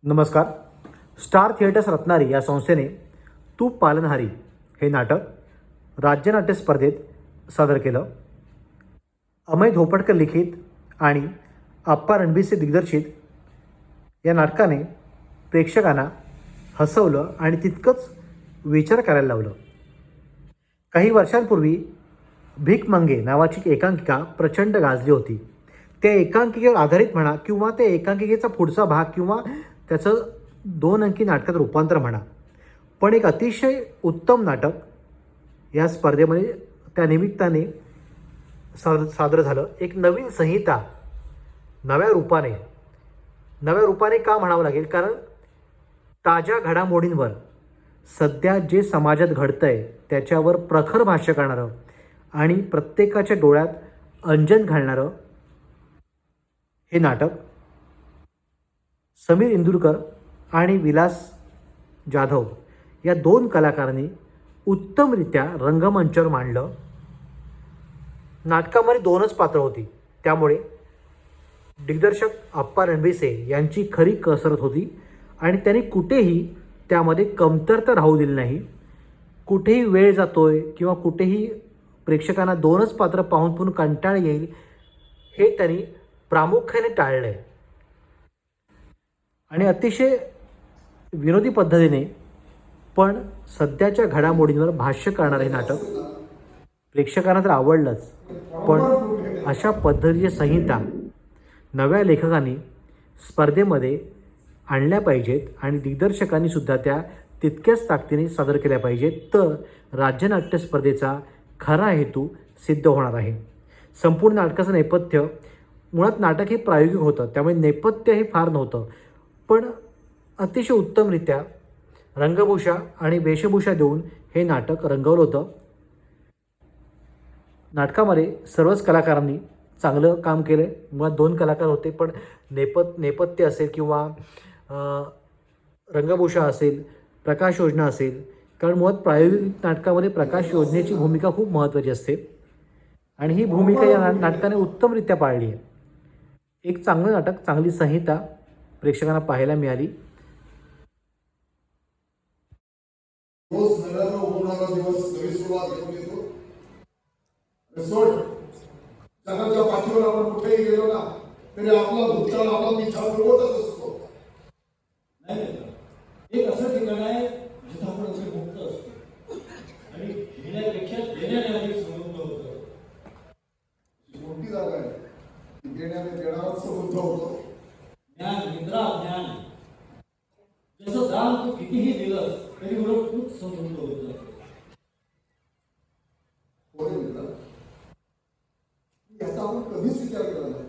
नमस्कार. Star theatres Ratnagiri या संस्थेने तू पालनहारी हे नाटक राज्य नाट्य स्पर्धेत सादर केलं. अमय धोपटकर लिखित आणि आप्पा रणबीरचे दिग्दर्शित या नाटकाने प्रेक्षकांना हसवलं आणि तितकंच विचार करायला लावलं. काही वर्षांपूर्वी भीक मंगे नावाची एक एकांकिका प्रचंड गाजली होती. त्या एकांकिकेवर आधारित म्हणा किंवा त्या एकांकिकेचा पुढचा भाग किंवा त्याचं 2 अंकी नाटकात रूपांतर म्हणा, पण एक अतिशय उत्तम नाटक या स्पर्धेमध्ये त्या निमित्ताने सादर झालं. एक नवीन संहिता नव्या रूपाने का म्हणावं लागेल, कारण ताज्या घडामोडींवर सध्या जे समाजात घडतं आहे त्याच्यावर प्रखर भाष्य करणारं आणि प्रत्येकाच्या डोळ्यात अंजन घालणारं हे नाटक समीर इंदुरकर आणि विलास जाधव या 2 कलाकारांनी उत्तमरित्या रंगमंचावर मांडलं. नाटकामध्ये 2च पात्र होती, त्यामुळे दिग्दर्शक आप्पा रणबीसे यांची खरी कसरत होती आणि त्यांनी कुठेही त्यामध्ये कमतरता राहू दिली नाही. कुठेही वेळ जातोय किंवा कुठेही प्रेक्षकांना 2च पात्र पाहून कंटाळ येईल हे त्यांनी प्रामुख्याने टाळलं आहे. आणि अतिशय विनोदी पद्धतीने पण सध्याच्या घडामोडींवर भाष्य करणारे हे नाटक प्रेक्षकांना तर आवडलंच, पण अशा पद्धतीची संहिता नव्या लेखकांनी स्पर्धेमध्ये आणल्या पाहिजेत आणि दिग्दर्शकांनी सुद्धा त्या तितक्याच ताकदीने सादर केल्या पाहिजेत, तर राज्य नाट्य स्पर्धेचा खरा हेतू सिद्ध होणार आहे. संपूर्ण नाटकाचं नेपथ्य, मुळात नाटक हे प्रायोगिक होतं, त्यामुळे नेपथ्य हे फार नव्हतं, पण अतिशय उत्तमरित्या रंगभूषा आणि वेशभूषा देऊन हे नाटक रंगवलं होतं. नाटकामध्ये सर्वच कलाकारांनी चांगलं काम केलं आहे. मुळात 2 कलाकार होते, पण नेपथ्य असेल किंवा रंगभूषा असेल, प्रकाश योजना असेल, कारण मुळात प्रायोगिक नाटकामध्ये प्रकाश योजनेची भूमिका खूप महत्त्वाची असते आणि ही भूमिका या नाटकाने उत्तमरित्या पाळली आहे. एक चांगलं नाटक, चांगली संहिता प्रेक्षकांना पाहायला मिळाली. जगाच्या पाठीवर आपण कुठेही गेलो ना तरी आपला भूतकाळ आपला विचार प्रवतच असतो. नाही, एक असं ठिकाण आहे जिथं आपण असे मुक्त असतो आणि घेण्यापेक्षा देण्याने अधिक समृद्ध होतं. मोठी जागा आहे, देण्याने देणाराच समृद्ध होतो. ज्ञान, निद्रा, ज्ञान, जसं दान तू कितीही दिलं तरी उलट खूप समृद्ध होतं. याचा आपण कधीच विचार केला नाही.